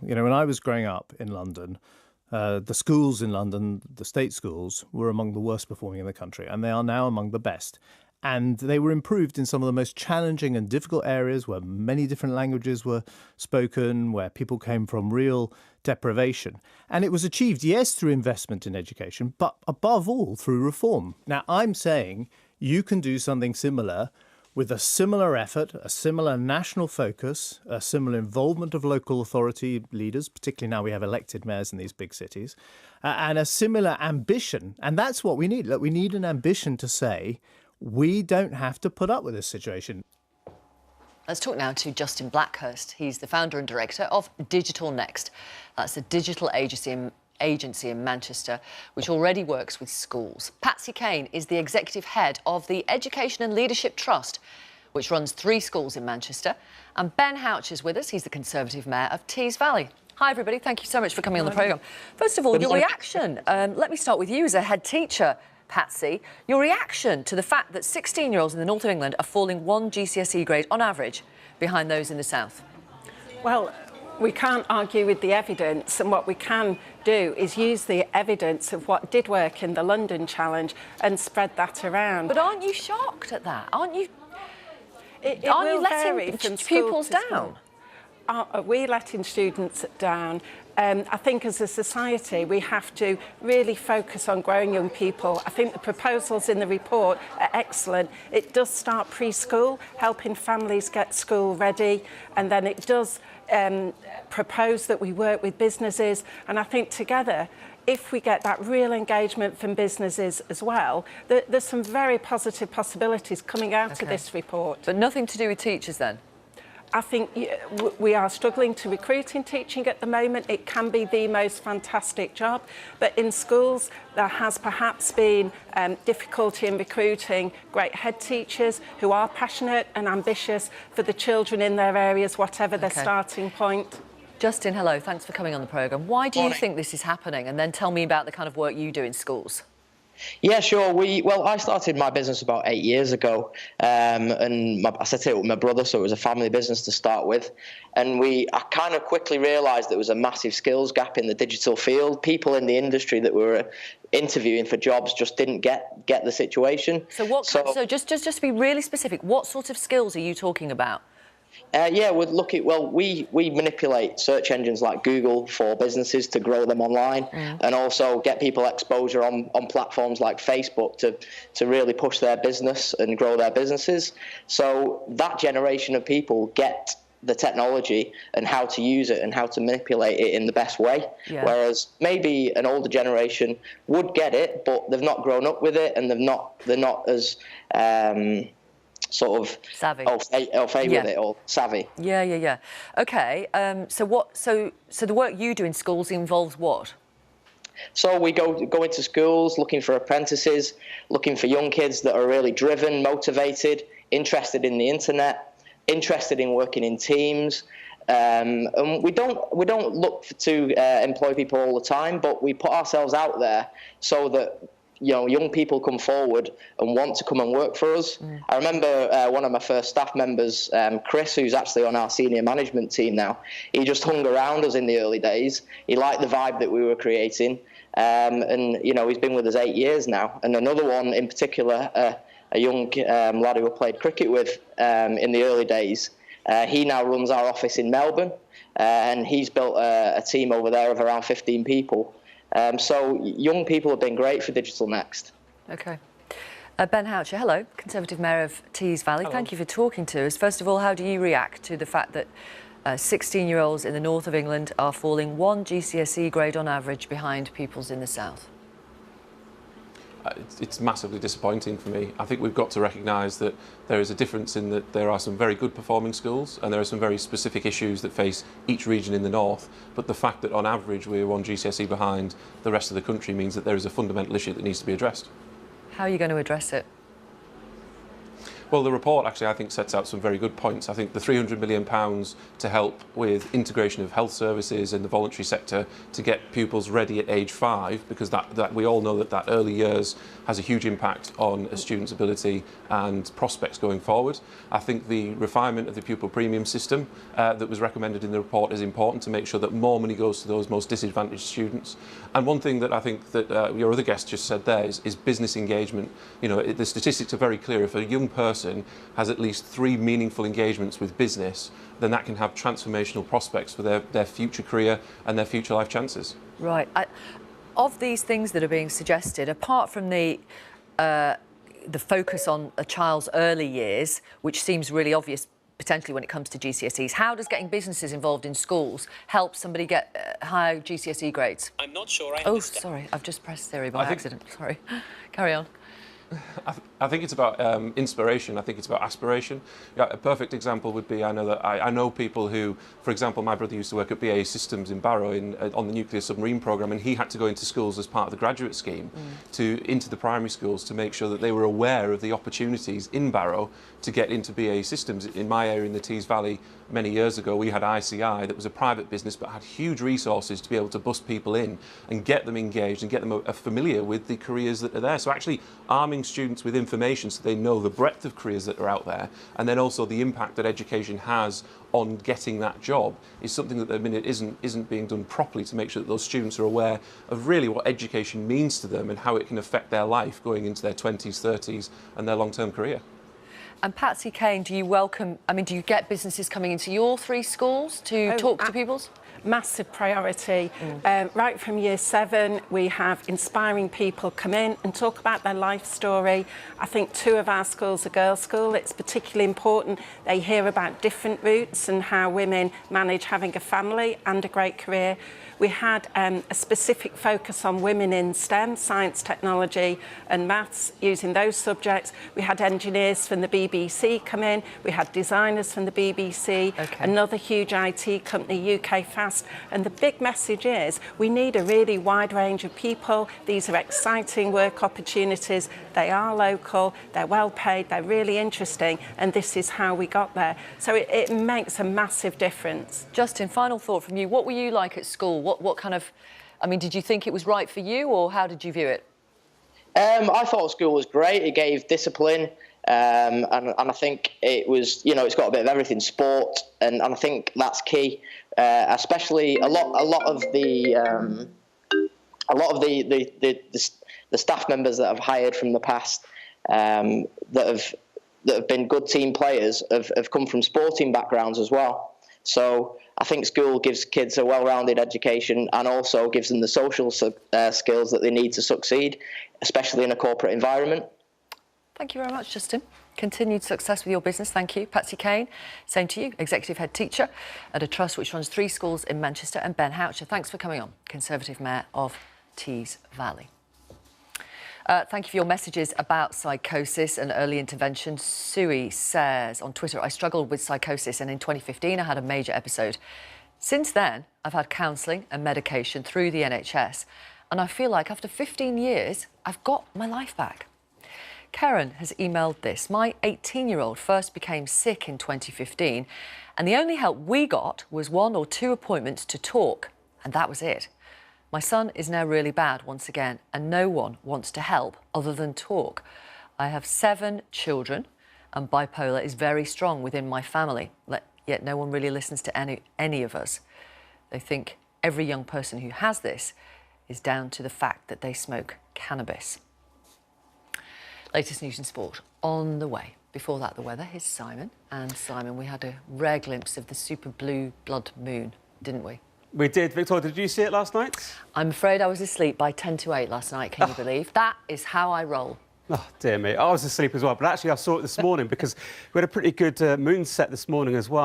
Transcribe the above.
You know, when I was growing up in London, the schools in London, the state schools, were among the worst performing in the country, and they are now among the best. And they were improved in some of the most challenging and difficult areas where many different languages were spoken, where people came from real deprivation. And it was achieved, yes, through investment in education, but above all, through reform. Now, I'm saying you can do something similar with a similar effort, a similar national focus, a similar involvement of local authority leaders, particularly now we have elected mayors in these big cities, and a similar ambition. And that's what we need. Look, we need an ambition to say, we don't have to put up with this situation. Let's talk now to Justin Blackhurst. He's the founder and director of Digital Next. That's a digital agency in Manchester, which already works with schools. Patsy Kane is the executive head of the Education and Leadership Trust, which runs 3 schools in Manchester. And Ben Houchen is with us. He's the Conservative Mayor of Tees Valley. Hi, everybody. Thank you so much for coming on the programme. First of all, your reaction. Let me start with you as a head teacher, Patsy. Your reaction to the fact that 16-year-olds in the north of England are falling 1 GCSE grade on average behind those in the south. Well, we can't argue with the evidence, and what we can do is use the evidence of what did work in the London Challenge and spread that around. But aren't you shocked at that? Aren't you? Aren't you letting pupils down? Are we letting students down? I think as a society we have to really focus on growing young people. I think the proposals in the report are excellent. It does start preschool, helping families get school ready, and then it does propose that we work with businesses. And I think together, if we get that real engagement from businesses as well, there's some very positive possibilities coming out of this report. But nothing to do with teachers then? I think we are struggling to recruit in teaching at the moment. It can be the most fantastic job, but in schools there has perhaps been difficulty in recruiting great head teachers who are passionate and ambitious for the children in their areas, whatever their starting point. Justin, hello, thanks for coming on the programme. Why do you think this is happening? And then tell me about the kind of work you do in schools. Yeah, sure. Well, I started my business about 8 years ago, and I set it with my brother, so it was a family business to start with. And I kind of quickly realised there was a massive skills gap in the digital field. People in the industry that we were interviewing for jobs just didn't get the situation. So just to be really specific, what sort of skills are you talking about? Yeah, we manipulate search engines like Google for businesses to grow them online, and also get people exposure on platforms like Facebook to really push their business and grow their businesses. So that generation of people get the technology and how to use it and how to manipulate it in the best way, whereas maybe an older generation would get it, but they've not grown up with it, and they're not as sort of savvy, au fait with it, or savvy. Yeah. Okay. So the work you do in schools involves what? So we go into schools looking for apprentices, looking for young kids that are really driven, motivated, interested in the internet, interested in working in teams. And we don't look to employ people all the time, but we put ourselves out there so that young people come forward and want to come and work for us. I remember one of my first staff members, Chris, who's actually on our senior management team now. He just hung around us in the early days. He liked the vibe that we were creating, and he's been with us 8 years now. And another one in particular, a young lad who I played cricket with in the early days. He now runs our office in Melbourne, and he's built a team over there of around 15 people. So young people have been great for Digital Next. OK. Ben Houchen, hello, Conservative Mayor of Tees Valley. Hello. Thank you for talking to us. First of all, how do you react to the fact that 16-year-olds in the north of England are falling 1 GCSE grade on average behind pupils in the south? It's massively disappointing for me. I think we've got to recognise that there is a difference in that there are some very good performing schools and there are some very specific issues that face each region in the north, but the fact that on average we're 1 GCSE behind the rest of the country means that there is a fundamental issue that needs to be addressed. How are you going to address it? Well, the report actually, I think, sets out some very good points. I think the £300 million to help with integration of health services in the voluntary sector to get pupils ready at age 5, because that we all know that early years has a huge impact on a student's ability and prospects going forward. I think the refinement of the pupil premium system that was recommended in the report is important to make sure that more money goes to those most disadvantaged students. And one thing that I think that your other guest just said there is business engagement. You know, the statistics are very clear. If a young person has at least 3 meaningful engagements with business, then that can have transformational prospects for their future career and their future life chances. Right. Of these things that are being suggested, apart from the focus on a child's early years, which seems really obvious potentially when it comes to GCSEs, how does getting businesses involved in schools help somebody get high GCSE grades? I'm not sure I Oh, understand. sorry, I've just pressed theory by accident. Sorry. Carry on. I think it's about inspiration. I think it's about aspiration. Yeah, a perfect example would be, I know people who, for example, my brother used to work at BAE Systems in Barrow on the nuclear submarine programme, and he had to go into schools as part of the graduate scheme into the primary schools to make sure that they were aware of the opportunities in Barrow to get into BAE Systems. In my area in the Tees Valley many years ago, we had ICI that was a private business but had huge resources to be able to bus people in and get them engaged and get them familiar with the careers that are there. So actually arming students with information so they know the breadth of careers that are out there, and then also the impact that education has on getting that job, is something that at the minute isn't being done properly to make sure that those students are aware of really what education means to them and how it can affect their life going into their 20s, 30s and their long-term career. And Patsy Kane, do you get businesses coming into your 3 schools to talk to pupils? Massive priority. Right from year 7, we have inspiring people come in and talk about their life story. I think 2 of our schools are girls' school. It's particularly important they hear about different routes and how women manage having a family and a great career. We had a specific focus on women in STEM, science, technology and maths, using those subjects. We had engineers from the BBC come in. We had designers from the BBC, another huge IT company, UK Fast. And the big message is we need a really wide range of people. These are exciting work opportunities. They are local, they're well paid, they're really interesting, and this is how we got there. So it makes a massive difference. Justin, final thought from you. What were you like at school? What kind of, did you think it was right for you, or how did you view it? I thought school was great. It gave discipline, and I think it was, it's got a bit of everything, sport, and I think that's key. Especially a lot of the staff members that I've hired from the past that have been good team players have come from sporting backgrounds as well. So I think school gives kids a well-rounded education and also gives them the social skills that they need to succeed, especially in a corporate environment. Thank you very much, Justin. Continued success with your business. Thank you. Patsy Kane, same to you, Executive Head Teacher at a trust which runs 3 schools in Manchester, and Ben Houchen, thanks for coming on, Conservative Mayor of Tees Valley. Thank you for your messages about psychosis and early intervention. Sui says on Twitter, I struggled with psychosis and in 2015 I had a major episode. Since then, I've had counselling and medication through the NHS, and I feel like after 15 years, I've got my life back. Karen has emailed this. My 18-year-old first became sick in 2015, and the only help we got was 1 or 2 appointments to talk, and that was it. My son is now really bad once again, and no one wants to help other than talk. I have 7 children, and bipolar is very strong within my family, yet no one really listens to any of us. They think every young person who has this is down to the fact that they smoke cannabis. Latest news and sport on the way. Before that, the weather. Here's Simon. And Simon, we had a rare glimpse of the super blue blood moon, didn't we? We did. Victoria, did you see it last night? I'm afraid I was asleep by 10 to 8 last night, can you believe? That is how I roll. Oh, dear me. I was asleep as well, but actually I saw it this morning because we had a pretty good moon set this morning as well.